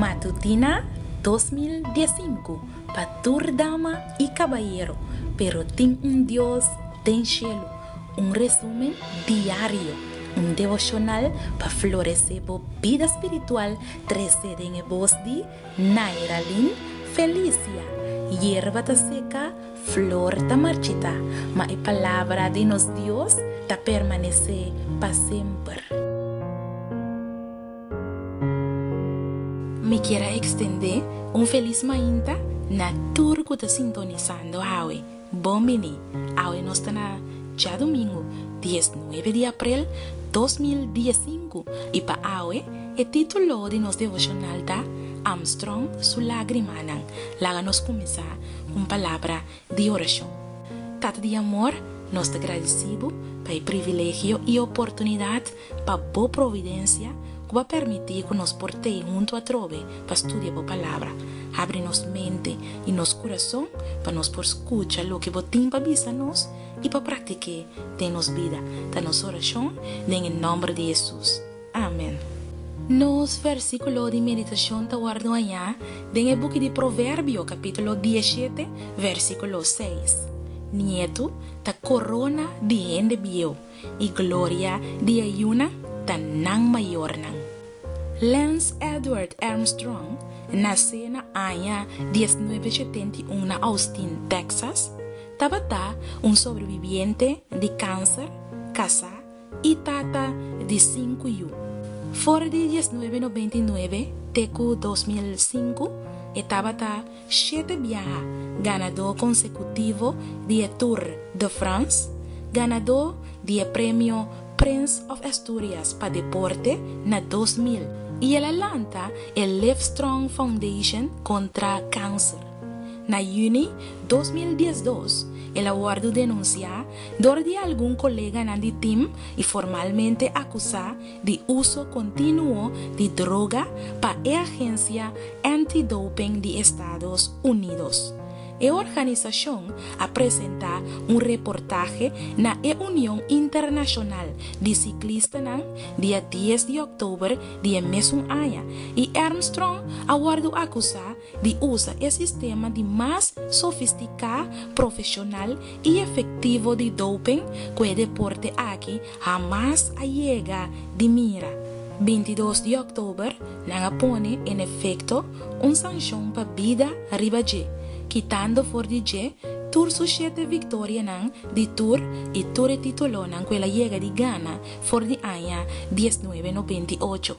Matutina 2015 para dama y caballero, pero tin un Dios ten cielo. Un resumen diario, un devocional para florecer por vida espiritual. 13 en voz de Nairalin Felicia. Hierba ta seca, flor ta marchita, ma a palavra de nos Dios ta permanece para siempre. Me quiera extender un feliz mainta na tur que está sintonizando awe. Bombini, awe nos está na ya domingo 19 de abril 2015 y pa awe el título de nos devocional da Armstrong su lagrimanan. Láganos comenzar con palabra de oración. Tata de amor, nos agradecemos por el privilegio y oportunidad para boa providencia que va a permitir que nos porte junto a trove para estudiar la palabra. Abre-nos mente y nos corazón para nos por escuchar lo que botín para avisarnos y para practicar de nos vida. Danos oración en el nombre de Jesús. Amén. Nos versículo de meditación te guardo allá en el book de Proverbio capítulo 17 versículo 6. Nieto ta corona de gente bio y gloria de ayuna tan nan mayor nan. Lance Edward Armstrong nació en el año 1971 en Austin, Texas. Tabata un sobreviviente de cáncer, casa y tata de 5 hijos. Fuera de 1999, tecu 2005, estaba 7 viajes, ganador consecutivo de Tour de France, ganador del premio Prince of Asturias para deporte en 2000 y el Atlanta el Livestrong Foundation contra cáncer. En junio 2012, el aguardo denuncia de algún colega en el team y formalmente acusa de uso continuo de droga para la agencia antidoping de Estados Unidos. La organización ha presentado un reportaje en la Unión Internacional de Ciclistas día 10 de octubre del mismo año y Armstrong aguardó acusar de usar el sistema de más sofisticado, profesional y efectivo de doping que el deporte aquí jamás llega de mira. 22 de octubre, la pone en efecto una sanción para vida ribaje, quitando for DJ Tour su 7 victoria de Tour y Tour título que la llega de Ghana for the año 1998.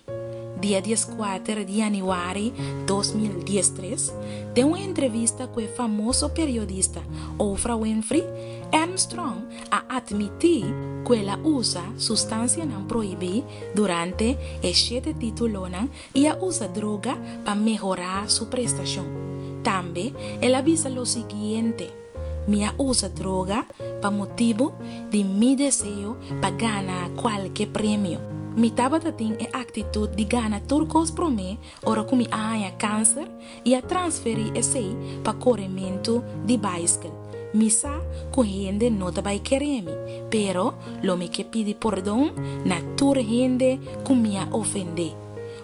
Día 14 de januario 2013, de una entrevista con el famoso periodista Oprah Winfrey, Armstrong ha admitido que la usa sustancia prohibida durante el 7 título y usa droga para mejorar su prestación. También él avisa lo siguiente: me usa droga para motivo de mi deseo para ganar cualquier premio. Mi tabatatín es actitud de ganar turcos por mí, ahora que me haya cáncer y a transferir ese para corrimiento de bicycle. Misa que gente no te va a quererme, pero lo me que pide perdón na tur gente que me ofende.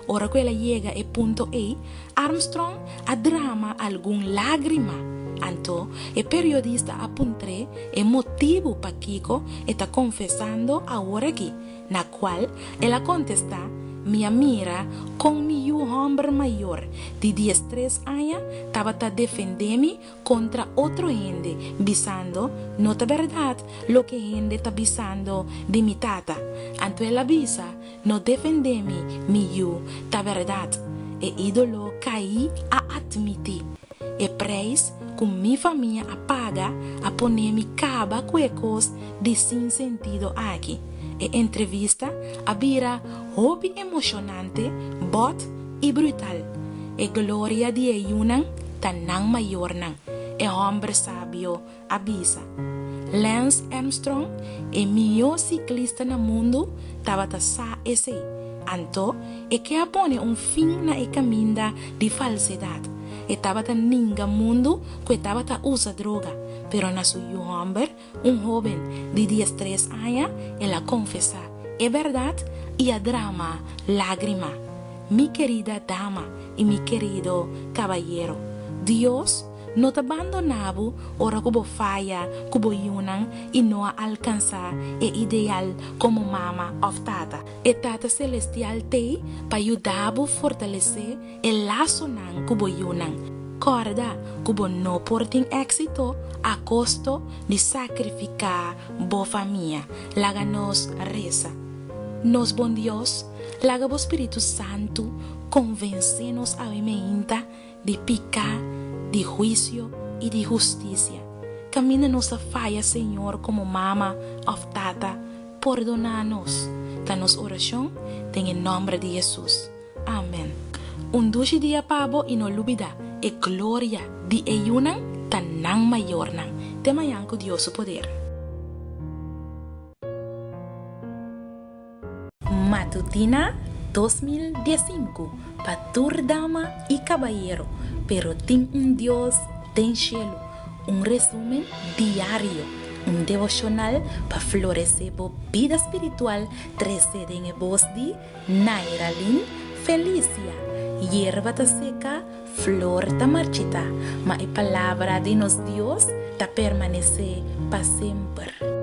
Ahora que ella llega al punto A, Armstrong a drama algún lágrima. Anto, el periodista apuntre el motivo para Kiko está confesando ahora aquí, na cual ella contesta: mi mira con mi hombre mayor de 13 años estaba defendiendo contra otro gente, visando no es verdad lo que gente está visando de mi tata. Anto ella avisa no defendemi mi yo, ta verdad. El ídolo caí a admitir. El precio que mi familia paga a ponerme caba cuecos de sin sentido aquí. Entrevista había hobby emocionante, bot y brutal. Gloria de ayunan tan mayor nan. El hombre sabio avisa. Lance Armstrong, el mejor ciclista en el mundo, estaba sa ese. Anto, que pone un fin na camino de falsedad. Estaba tan ninga mundo que estaba usa droga. Pero na su hombre, un joven de 13 años, él la confesa, es verdad y a drama, lágrima. mi querida dama y mi querido caballero. Dios no te abandonaba ora kubo falla, kubo yunan y no alcanza el ideal como mama of tata. E tata celestial te pa ayudar a fortalecer el lazo nan kubo yunan. Corda kubo no portin éxito a costo de sacrificar bo familia. Laga nos reza. Nos bon Dios, laga bo Espíritu Santo, convencenos a vehemente de picar, de juicio y de justicia. Camínanos a falla, Señor, como mama of tata, perdonanos. Danos oración, en el nombre de Jesús. Amén. Un dulce día pavo y no olvida, e gloria de ayunan tan mayor nan. Te mayan con Dios su poder. Matutina 2015 para dama y caballero, pero ten un Dios ten cielo, un resumen diario, un devocional para florecer por vida espiritual, 13 en voz de Nairalyn Felicia, hierba ta seca, flor ta marchita, ma la palabra de nos Dios ta permanece para siempre.